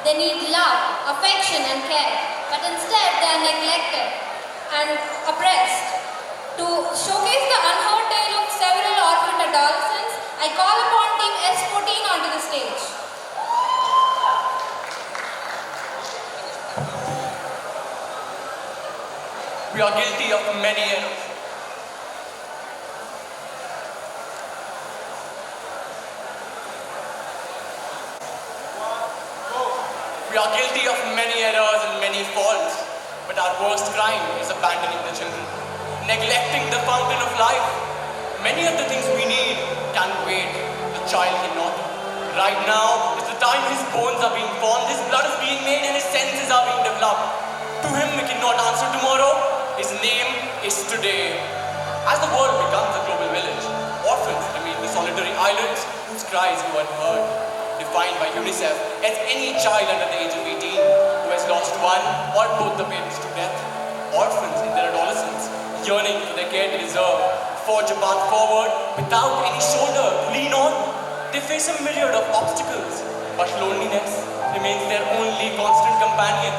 They need love, affection and care, but instead they are neglected and oppressed. To showcase the unheard tale of several orphaned adolescents, I call upon Team S14 onto the stage. We are guilty of many errors. We are guilty of many errors and many faults, but our worst crime is abandoning the children, neglecting the fountain of life. Many of the things we need can wait, the child cannot. Right now is the time his bones are being formed, his blood is being made and his senses are being developed. To him we cannot answer tomorrow, his name is today. As the world becomes a global village, orphans remain the solitary islands whose cries go unheard. Defined by UNICEF as any child under the age of 18 who has lost one or both the parents to death. Orphans in their adolescence, yearning for the care they deserve, forge a path forward without any shoulder to lean on. They face a myriad of obstacles, but loneliness remains their only constant companion.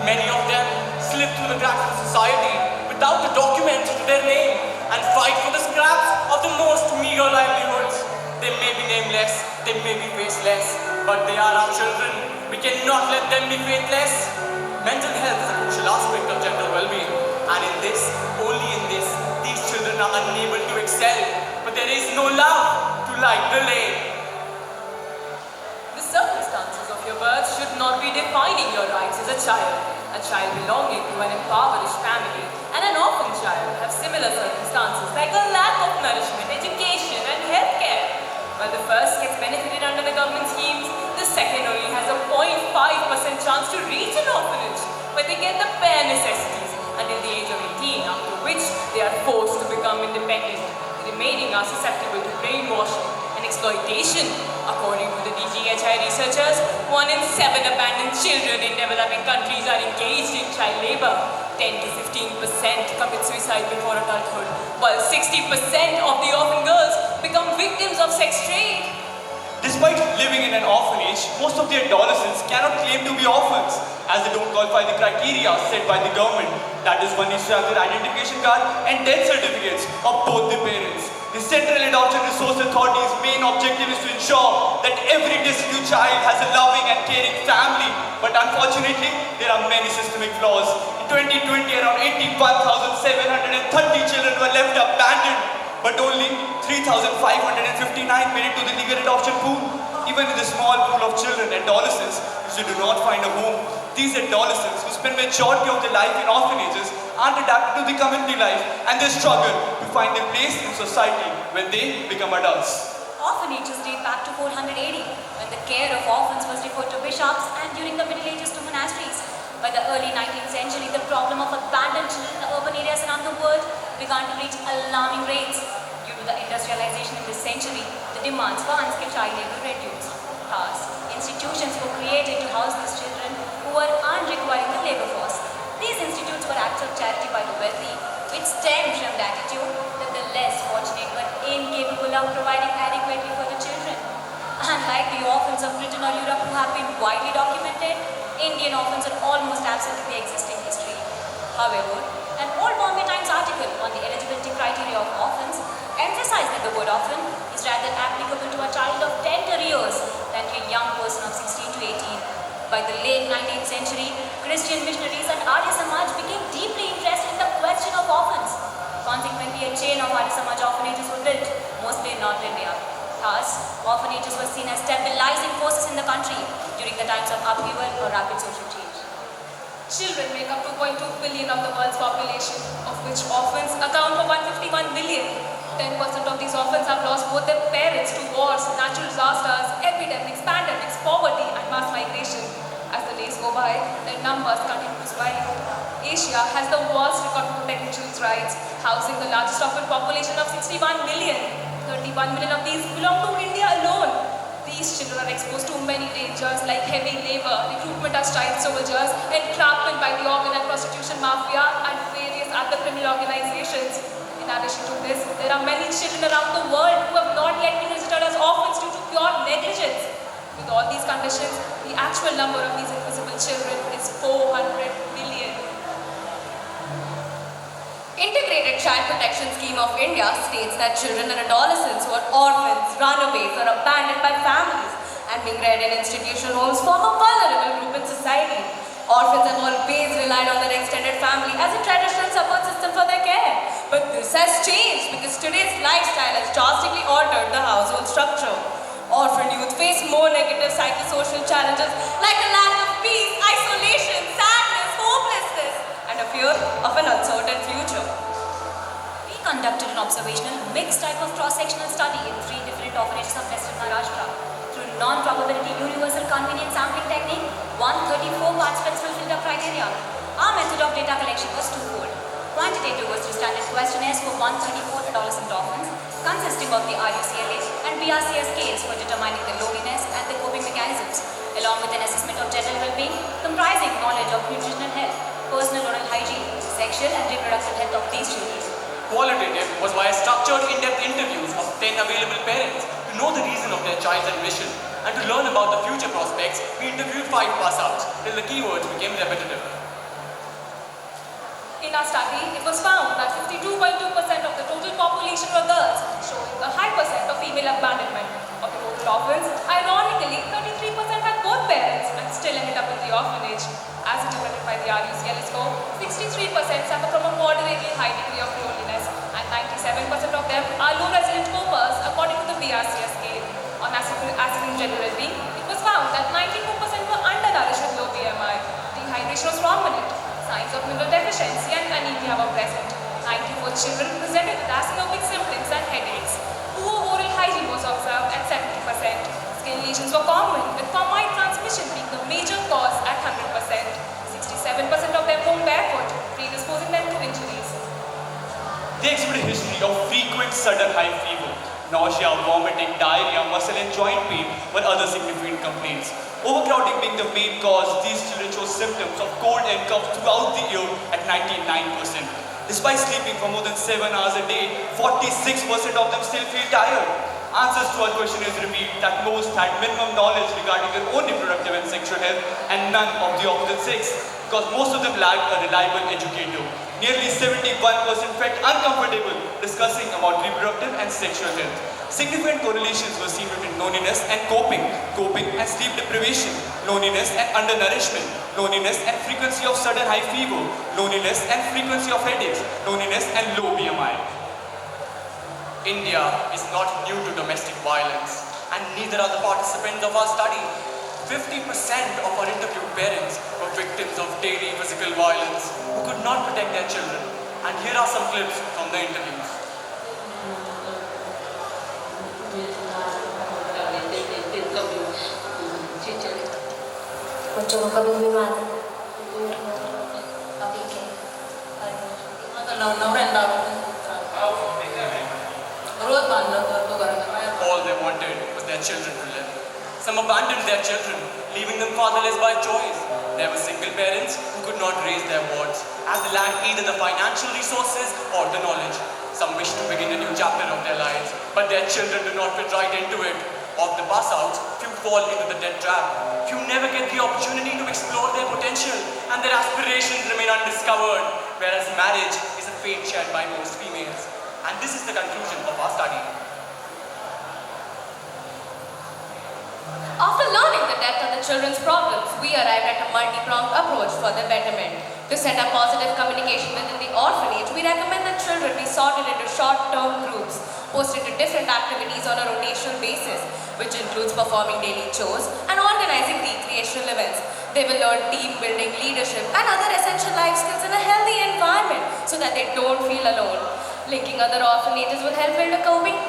Many of them slip through the cracks of society without a document to their name and fight for the scraps of the most meager livelihoods. They may be nameless, they may be faceless, but they are our children. We cannot let them be faithless. Mental health is a crucial aspect of general well-being, and in this, only in this, these children are unable to excel. But there is no love to light the lane. The circumstances of your birth should not be defining your rights as a child. A child belonging to an impoverished family and an orphan child have similar circumstances like a lack of nourishment, education, and healthcare. While the first gets benefited under the government schemes, the second only has a 0.5% chance to reach an orphanage, where they get the bare necessities until the age of 18, after which they are forced to become independent. The remaining are susceptible to brainwashing and exploitation. According to the DGHI researchers, 1 in 7 abandoned children in developing countries are engaged in child labor. 10 to 15% commit suicide before adulthood, while 60% of the orphan girls become victims of sex trade. Despite living in an orphanage, most of the adolescents cannot claim to be orphans, as they don't qualify the criteria set by the government. That is, one needs to have their identification card and death certificates of both the parents. The Central Adoption Resource Authority's main objective is to ensure that every destitute child has a loving and caring family. But unfortunately, there are many systemic flaws. In 2020, around 81,730 children were left abandoned, but only 3,559 made it to the legal adoption pool. Even in the small pool of children, adolescents who do not find a home, these adolescents who spend majority of their life in orphanages aren't adapted to the community life, and they struggle to find a place in society when they become adults. Orphanages date back to 480, when the care of orphans was referred to bishops, and during the Middle Ages to monasteries. By the early 19th century, the problem of abandoned children in the urban areas around the world began to reach alarming rates. Due to the industrialization in this century, the demands for unskilled child labor reduced. Thus, institutions were created to house these children who were unrequiring the labor force. These institutes were acts of charity by the wealthy, which stemmed from the attitude that the less fortunate were incapable of providing adequately for the children. Unlike the orphans of Britain or Europe who have been widely documented, Indian orphans are almost absent in the existing history. However, an old Bombay Times article on the eligibility criteria of orphans emphasized that the word orphan is rather applicable to a child of tender years than to a young person of 16 to 18. By the late 19th century, Christian missionaries and Arya Samaj became deeply interested in the question of orphans. Consequently, a chain of Arya Samaj orphanages were built, mostly in North India. Thus, orphanages were seen as stabilizing forces in the country during the times of upheaval or rapid social change. Children make up 2.2 billion of the world's population, of which orphans account for 151 million. 10% of these orphans have lost both their parents to wars, natural disasters, epidemics, pandemics, poverty, and mass migration. As the days go by, their numbers continue to swell. Asia has the worst record for protecting children's rights, housing the largest orphan population of 61 million. 31 million of these belong to India alone. These children are exposed to many dangers like heavy labor, recruitment as child soldiers, entrapment by the organ and prostitution mafia, and various other criminal organizations. In addition to this, there are many children around the world who have not yet been registered as orphans due to pure negligence. With all these conditions, the actual number of these invisible children is 400 million. Integrated Child Protection Scheme of India states that children and adolescents who are orphans, runaways or abandoned by families and being reared in institutional homes form a vulnerable group in society. Orphans have always relied on their extended family as a traditional support system for their care. But this has changed because today's lifestyle has drastically altered the household structure. Orphan youth face more negative psychosocial challenges like a lack of peace, isolation, sadness, hopelessness, and a fear of an uncertain future. We conducted an observational mixed type of cross-sectional study in 3 different orphanages of Western-Maharashtra. Through non-probability universal convenience sampling technique, 134 participants fulfilled the criteria. Our method of data collection was twofold. Quantitative was through standard questionnaires for 134 adolescent orphans, consisting of the RUCLA and BRCS scales for determining the loneliness and the coping mechanisms, along with an assessment of general well-being comprising knowledge of nutritional health, personal oral hygiene, sexual and reproductive health of these children. Qualitative was via structured in-depth interviews of 10 available parents to know the reason of their child's admission, and to learn about the future prospects, we interviewed 5 pass-outs till the keywords became repetitive. In our study, it was found that 52.2% of the total population were girls, showing a high percent of female abandonment. Of the total orphans, ironically, 33% had both parents and still ended up in the orphanage. As interpreted by the RUCL score, 63% suffer from a moderately high degree of loneliness, and 97% of them are low resident copers according to the BRCS scale. On assessing general well-being, it was found that 94% were undernourished with low BMI. Dehydration was prominent. Signs of mineral deficiency and anemia were present. 94 children presented with asthmatic symptoms and headaches. Poor oral hygiene was observed at 70%. Skin lesions were common, with combined transmission being the major cause at 100%. 67% of them were barefoot, predisposing them to injuries. They exhibit a history of frequent sudden high fever, nausea, vomiting, diarrhea, muscle and joint pain were other significant complaints. Overcrowding being the main cause, these children show symptoms of cold and cough throughout the year at 99%. Despite sleeping for more than 7 hours a day, 46% of them still feel tired. Answers to our question is revealed that most had minimum knowledge regarding their own reproductive and sexual health and none of the opposite sex, because most of them lacked a reliable educator. Nearly 71% felt uncomfortable discussing about reproductive and sexual health. Significant correlations were seen between loneliness and coping and sleep deprivation, loneliness and undernourishment, loneliness and frequency of sudden high fever, loneliness and frequency of headaches, loneliness and low BMI. India is not new to domestic violence, and neither are the participants of our study. 50% of our interviewed parents were victims of daily physical violence who could not protect their children. And here are some clips from the interviews. बच्चों को कभी भी मार All they wanted was their children to live. Some abandoned their children, leaving them fatherless by choice. There were single parents who could not raise their wards, as they lacked either the financial resources or the knowledge. Some wished to begin a new chapter of their lives, but their children do not fit right into it. Of the pass-outs, few fall into the death trap. Few never get the opportunity to explore their potential, and their aspirations remain undiscovered, whereas marriage is a fate shared by most females. And this is the conclusion of our study. After learning the depth of the children's problems, we arrived at a multi-pronged approach for their betterment. To set up positive communication within the orphanage, we recommend that children be sorted into short-term groups, posted to different activities on a rotational basis, which includes performing daily chores and organizing recreational events. They will learn team building, leadership, and other essential life skills in a healthy environment so that they don't feel alone. Linking other orphanages will help build a coping.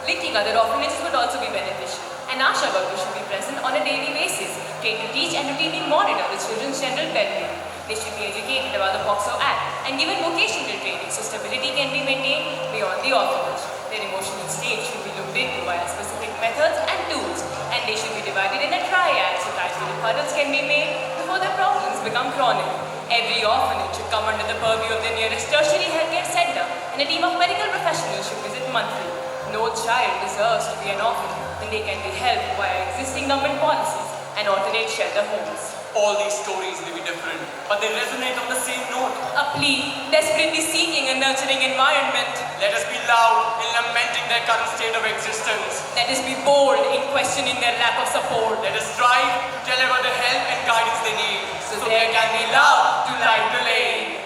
Linking other orphanages would also be beneficial. An Asha worker should be present on a daily basis, trained to teach and routinely monitor the children's general well-being. They should be educated about the POCSO Act and given vocational training so stability can be maintained beyond the orphanage. Their emotional state should be looked into via specific methods and tools, and they should be divided in a triad so that hurdles can be made before their problems become chronic. Every orphanage should come under the purview of the nearest tertiary healthcare center, and a team of medical professionals should visit monthly. no child deserves to be an orphan, and they can be helped via existing government policies and alternate shelter homes. All these stories may be different, but they resonate on the same note. A plea, desperately seeking a nurturing environment. Let us be loud in lamenting their current state of existence. Let us be bold in questioning their lack of support. Let us strive to deliver the help and guidance they need, So there can be love to light the lane.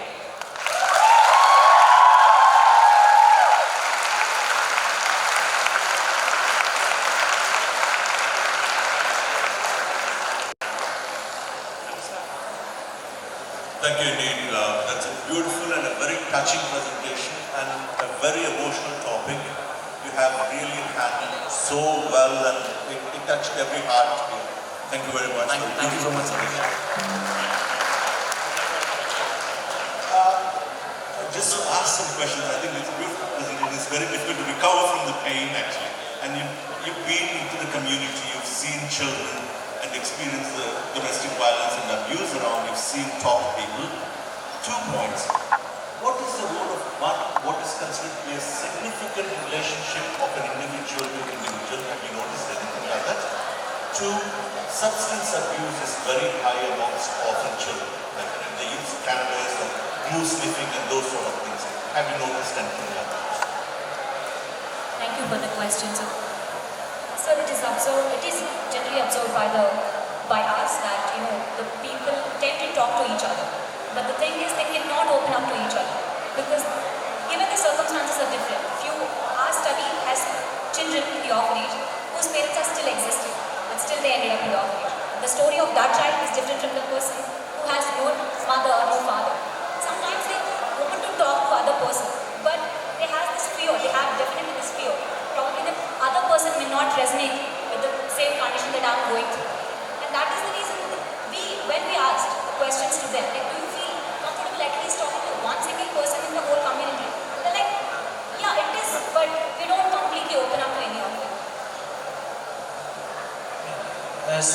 Thank you indeed. That's a beautiful and a very touching presentation and a very emotional topic. You have really handled so well and it touched every heart here. Thank you very much. Thank you so much, Satish. Just to ask some questions, I think it's a beautiful presentation. It's very difficult to recover from the pain actually. And you've been into the community, you've seen children and experienced the domestic violence and abuse around, you've seen top people. 2 points. What is the role of what is considered to be a significant relationship of an individual to individual? Have you noticed anything like that? 2, substance abuse is very high amongst orphan children. Like they use cannabis or glue sniffing and those sort of things. Have you noticed anything like that? Thank you for the question, sir. Sir, it is generally observed by us that the people tend to talk to each other. But the thing is, they cannot open up to each other because given the circumstances are different. Our study has children in the orphanage whose parents are still existing, but still they ended up in the orphanage. The story of that child is different from the person who has no mother or no father. Sometimes they want to talk to other person, but they have this fear. They have definitely this fear. Probably the other person may not resonate with the same condition that I'm going through. And that is the reason when we asked questions to them, like, do you feel comfortable at least talking to one single person in the whole community? They're like, yeah, it is, but we don't completely open up to any of them. As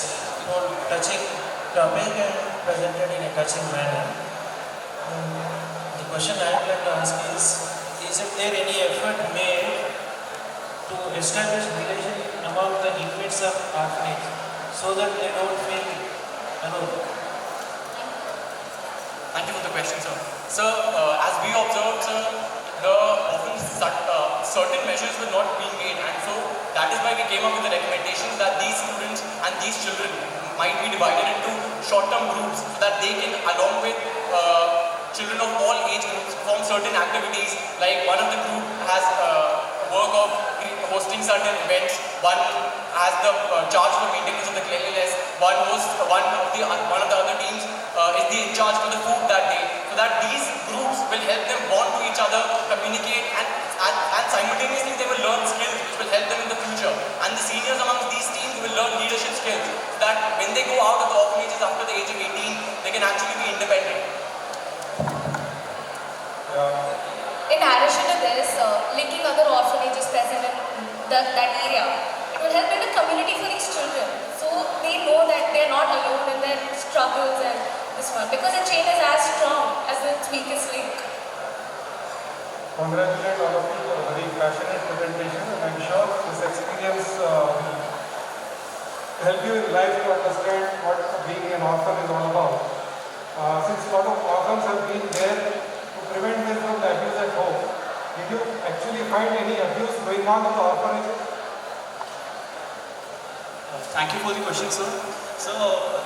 touching topic and presented in a touching manner. The question I would like to ask is there any effort made to establish relation among the inmates of orphanage so that they don't feel alone? Thank you for the question, sir. Sir, as we observed, sir, the often certain measures were not being made, and so that is why we came up with the recommendation that these students and these children might be divided into short-term groups so that they can, along with children of all age groups, perform certain activities. Like one of the group has work of hosting certain events, one has the charge for maintenance of the cleanliness, one of the other teams is the in charge for the food that day, so that these groups will help them bond to each other, communicate, and simultaneously they will learn skills which will help them in the future. And the seniors amongst these teams will learn leadership skills so that when they go out of the orphanages after the age of 18, they can actually be independent. In addition to this, linking other orphanages present in that area, it will help build a community for these children. So they know that they are not alone in their struggles and this one. Because a chain is as strong as its weakest link. Congratulate all of you for a very passionate presentation, and I'm sure this experience will help you in life to understand what being an orphan is all about. Since a lot of orphans have been there to prevent them from the abuse at home, did you actually find any abuse going on in the orphanage? Thank you for the question, sir. So,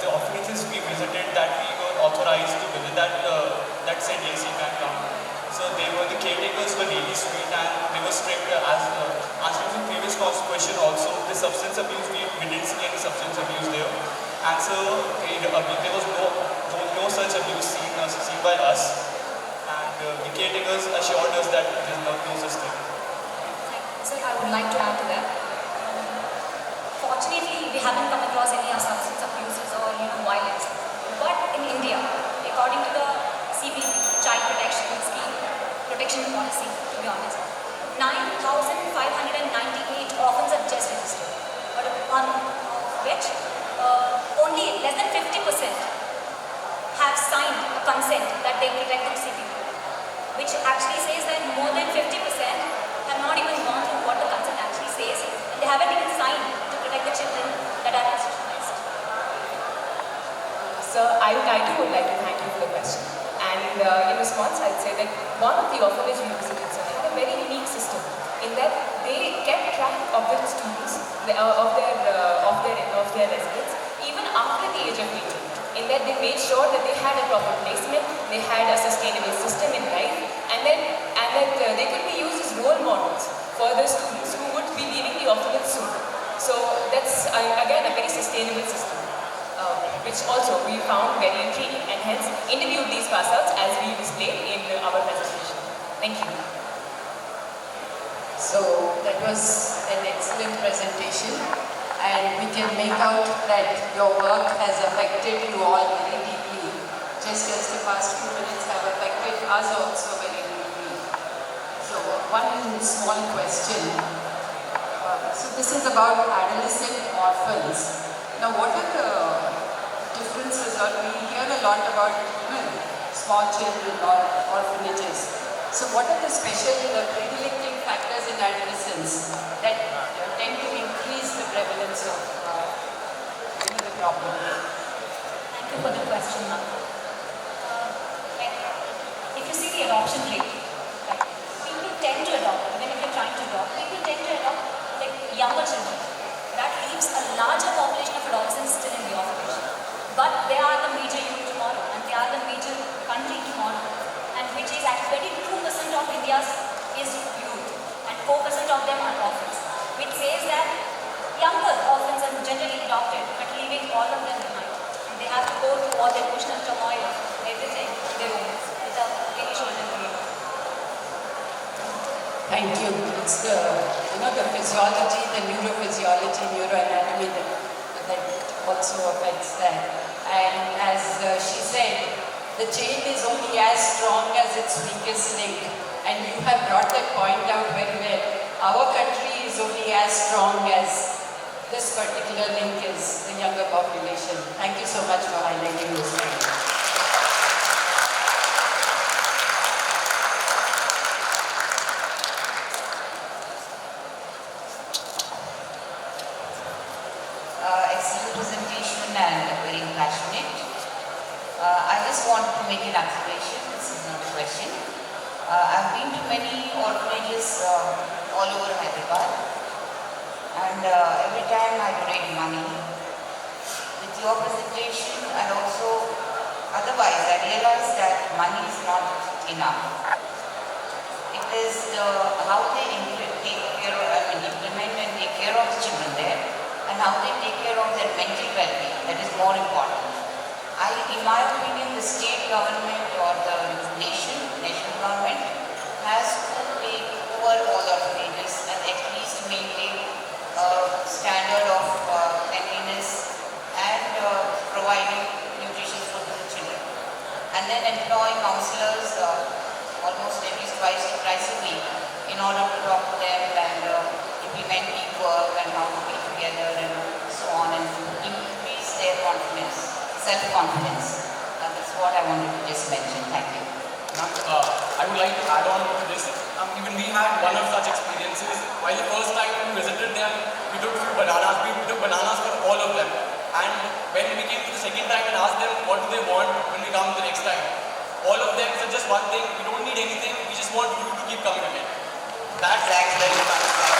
the orphanages we visited that we were authorized to visit that said AC background. So, the caretakers were really sweet and they were strict as answering the previous question also. The substance abuse, we didn't see any substance abuse there. And so, there was no such abuse seen by us. And the caretakers assured us that there is no such thing. Sir, I would like to add to that. Fortunately, we haven't come across any substance abuses or violence. But in India, according to the CPP, Child Protection Policy, to be honest, 9,598 orphans are just registered, but on which only less than 50% have signed a consent that they protect from CPP, which actually says that more than 50% have not even gone through what the consent I too would like to thank you for the question. And in response, I'd say that one of the orphanages we visited had a very unique system in that they kept track of the students, of their residents, even after the age of 18. In that they made sure that they had a proper placement, they had a sustainable system in life, and that they could be used as role models for the students who would be leaving the orphanage soon. So that's again a very sustainable system, which also we found very intriguing, and hence interviewed these passouts as we displayed in our presentation. Thank you. So that was an excellent presentation, and we can make out that your work has affected you all very deeply, just as the past few minutes have affected us also very deeply. So one small question. So this is about adolescent orphans. Now what are the differences, or we hear a lot about small children or orphanages. So what are the special predilecting factors in adolescence that tend to increase the prevalence of the problem? Thank you for the question, ma'am. If you see the adoption rate, people tend to adopt, even if you're trying to adopt, people tend to adopt like younger children. That leaves a larger population of adolescents still in the orphanage. But they are the major youth tomorrow, and they are the major country tomorrow, and which is at 22% of India's is youth, and 4% of them are orphans, which says that younger orphans are generally adopted, but leaving all of them behind. And they have to go through all the emotional turmoil, everything, their own, without any shoulder to lean. Thank you. It's the physiology, the neurophysiology, neuroanatomy that also affects that. And as she said, the chain is only as strong as its weakest link. And you have brought that point out very well. Our country is only as strong as this particular link is, the younger population. Thank you so much for highlighting this point. Excellent presentation and very passionate. I just want to make an observation. This is not a question. I've been to many orphanages all over Hyderabad, and every time I donate money. With your presentation and also otherwise, I realize that money is not enough. It is how they implement and take care of the children there, and how they take care of their mental well-being. That is more important. In my opinion, the state government or the national government has to take over all orphanages and at least maintain a standard of cleanliness and providing nutritious food to the children. And then employ counselors almost at least twice or thrice a week in order to talk to them and implement teamwork and how to be together and so on, and increase their confidence, self-confidence. That's what I wanted to just mention. Thank you. I would like to add on to this. Even we had one of such experiences. While the first time we visited them, we took few bananas. We took bananas for all of them. And when we came to the second time and asked them what do they want when we come the next time, all of them said just one thing: we don't need anything. We just want you to keep coming again. That's very satisfying.